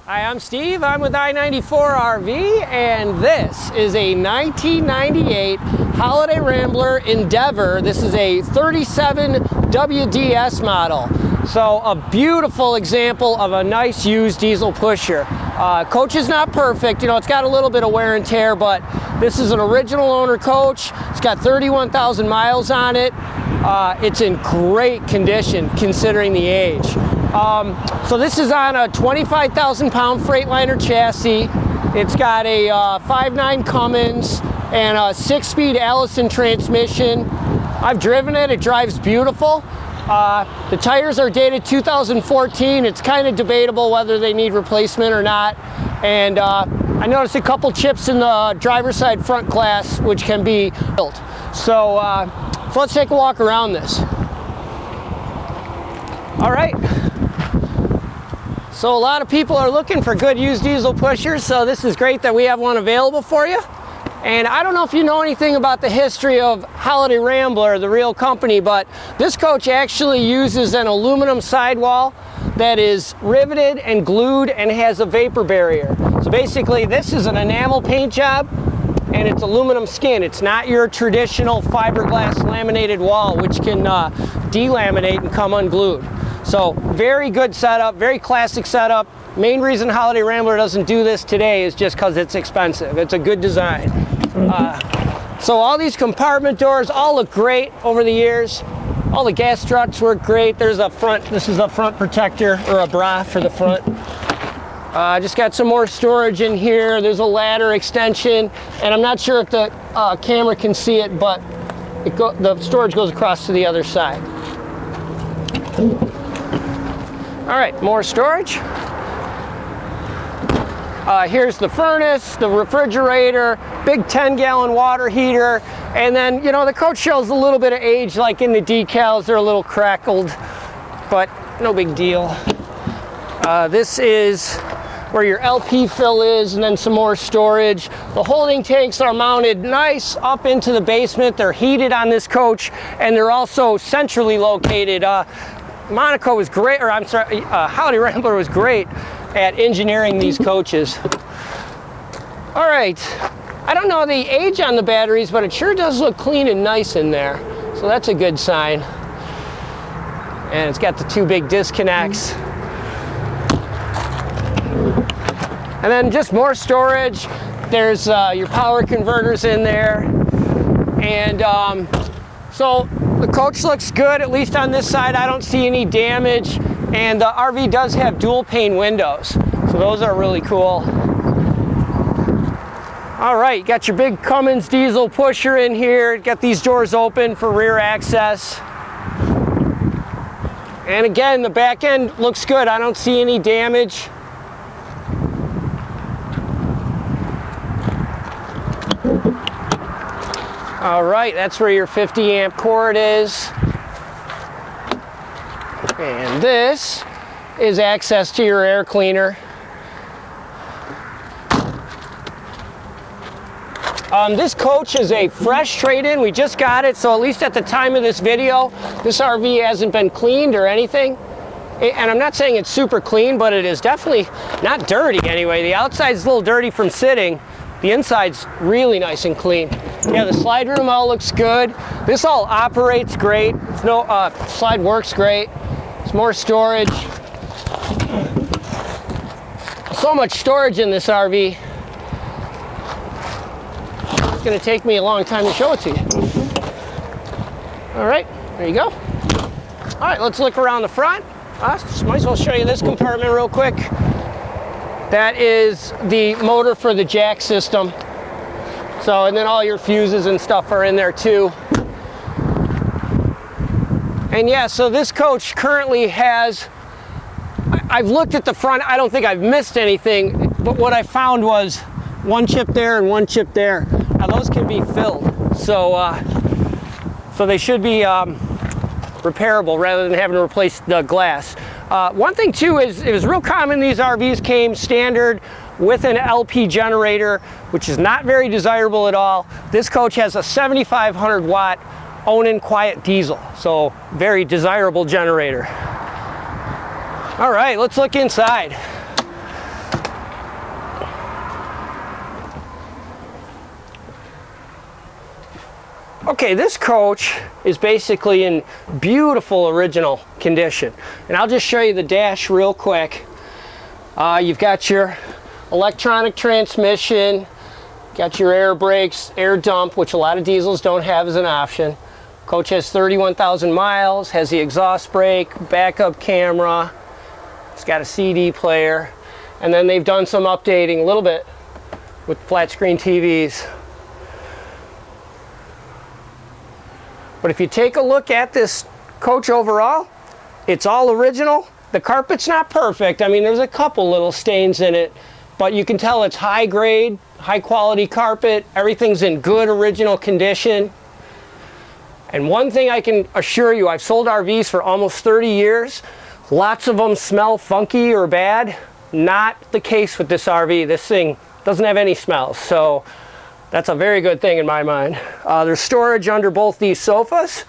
Hi, I'm Steve. I'm with i94rv, and this is a 1998 Holiday Rambler Endeavor. This is a 37 WDS model. So a beautiful example of a nice used diesel pusher. Coach is not perfect, you know, it's got a little bit of wear and tear, but this is an original owner coach. It's got 31,000 miles on it. It's in great condition considering the age. So this is on a 25,000 pound Freightliner chassis. It's got a 5.9 Cummins and a 6-speed Allison transmission. I've driven it, it drives beautiful. The tires are dated 2014. It's kind of debatable whether they need replacement or not. And I noticed a couple chips in the driver's side front glass, which can be built. So let's take a walk around this. All right. So a lot of people are looking for good used diesel pushers, so this is great that we have one available for you. And I don't know if you know anything about the history of Holiday Rambler, the real company, but this coach actually uses an aluminum sidewall that is riveted and glued and has a vapor barrier. So basically this is an enamel paint job and it's aluminum skin. It's not your traditional fiberglass laminated wall, which can delaminate and come unglued. So very good setup, very classic setup. Main reason Holiday Rambler doesn't do this today is just because it's expensive. It's a good design. So all these compartment doors all look great over the years. All the gas struts work great. There's a front, this is a front protector or a bra for the front. Just got some more storage in here. There's a ladder extension, and I'm not sure if the camera can see it, but the storage goes across to the other side. All right, more storage. Here's the furnace, the refrigerator, big 10-gallon water heater, and then, you know, the coach shows a little bit of age, like in the decals, they're a little crackled, but no big deal. This is where your LP fill is, and then some more storage. The holding tanks are mounted nice up into the basement. They're heated on this coach, and they're also centrally located. Monaco was great, or I'm sorry, Holiday Rambler was great at engineering these coaches. All right, I don't know the age on the batteries, but it sure does look clean and nice in there. So that's a good sign. And it's got the two big disconnects. And then just more storage. There's your power converters in there. And so the coach looks good, at least on this side. I don't see any damage. And the RV does have dual pane windows. So those are really cool. All right, you got your big Cummins diesel pusher in here. Got these doors open for rear access. And again, the back end looks good. I don't see any damage. All right, that's where your 50 amp cord is. And this is access to your air cleaner. This coach is a fresh trade-in. We just got it, so at least at the time of this video, this RV hasn't been cleaned or anything. And I'm not saying it's super clean, but it is definitely not dirty anyway. The outside's a little dirty from sitting. The inside's really nice and clean. Yeah, the slide room all looks good. This all operates great. It's no slide works great. There's more storage. So much storage in this RV. It's gonna take me a long time to show it to you. All right, there you go. All right, let's look around the front. Might as well show you this compartment real quick. That is the motor for the jack system. So, and then all your fuses and stuff are in there too. And yeah, so this coach currently has, I've looked at the front, I don't think I've missed anything, but what I found was one chip there and one chip there. Now those can be filled. So, so they should be repairable rather than having to replace the glass. One thing too is it was real common these RVs came standard with an LP generator, which is not very desirable at all. This coach has a 7,500 watt Onan quiet diesel, so very desirable generator. All right, let's look inside. Okay, this coach is basically in beautiful original condition. And I'll just show you the dash real quick. You've got your electronic transmission, got your air brakes, air dump, which a lot of diesels don't have as an option. Coach has 31,000 miles, has the exhaust brake, backup camera, it's got a CD player, and then they've done some updating a little bit with flat screen TVs. But if you take a look at this coach overall, it's all original. The carpet's not perfect. I mean, there's a couple little stains in it, but you can tell it's high grade, high quality carpet. Everything's in good original condition. And one thing I can assure you, I've sold RVs for almost 30 years. Lots of them smell funky or bad. Not the case with this RV. This thing doesn't have any smells. So that's a very good thing in my mind. There's storage under both these sofas.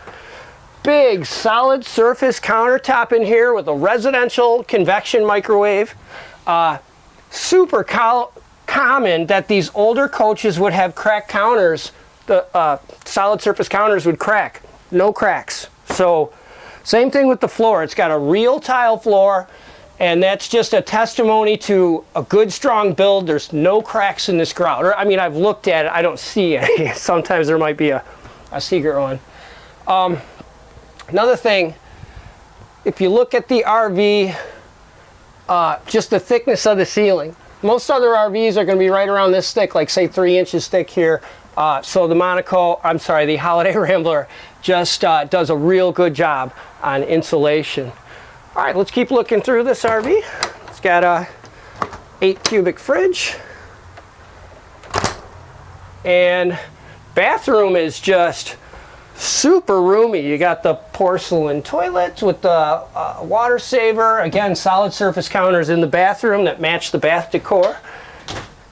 Big solid surface countertop in here with a residential convection microwave. Super common that these older coaches would have cracked counters. The solid surface counters would crack. No cracks. So same thing with the floor. It's got a real tile floor, and that's just a testimony to a good strong build. There's no cracks in this grout. Or, I mean, I've looked at it, I don't see any. Sometimes there might be a secret one. Another thing, if you look at the RV, just the thickness of the ceiling. Most other RVs are going to be right around this thick, like say 3 inches thick here. So the Holiday Rambler just does a real good job on insulation. All right, let's keep looking through this RV. It's got a 8 cubic fridge. And bathroom is just super roomy. You got the porcelain toilets with the water saver. Again, solid surface counters in the bathroom that match the bath decor.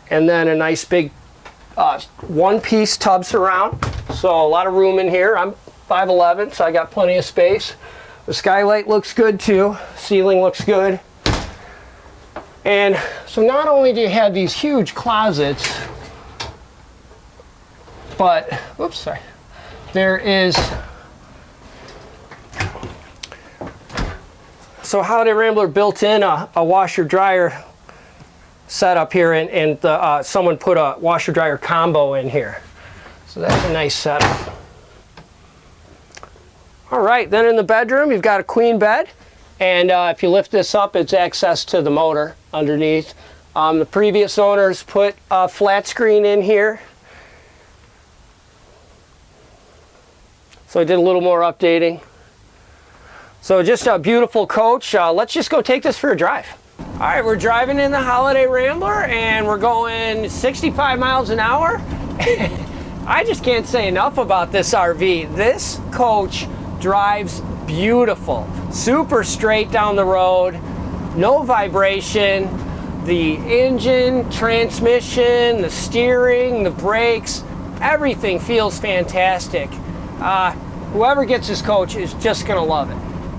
And then a nice big one-piece tub surround. So a lot of room in here. I'm 5'11", so I got plenty of space. The skylight looks good too. Ceiling looks good. And so not only do you have these huge closets, but, oops, sorry. There is, so Holiday Rambler built in a washer dryer setup here, and someone put a washer dryer combo in here. So that's a nice setup. All right, then in the bedroom, you've got a queen bed. And if you lift this up, it's access to the motor underneath. The previous owners put a flat screen in here. So I did a little more updating. So just a beautiful coach. Let's just go take this for a drive. All right, we're driving in the Holiday Rambler and we're going 65 miles an hour. I just can't say enough about this RV. This coach drives beautiful. Super straight down the road, no vibration. The engine, transmission, the steering, the brakes, everything feels fantastic. Whoever gets this coach is just gonna love it.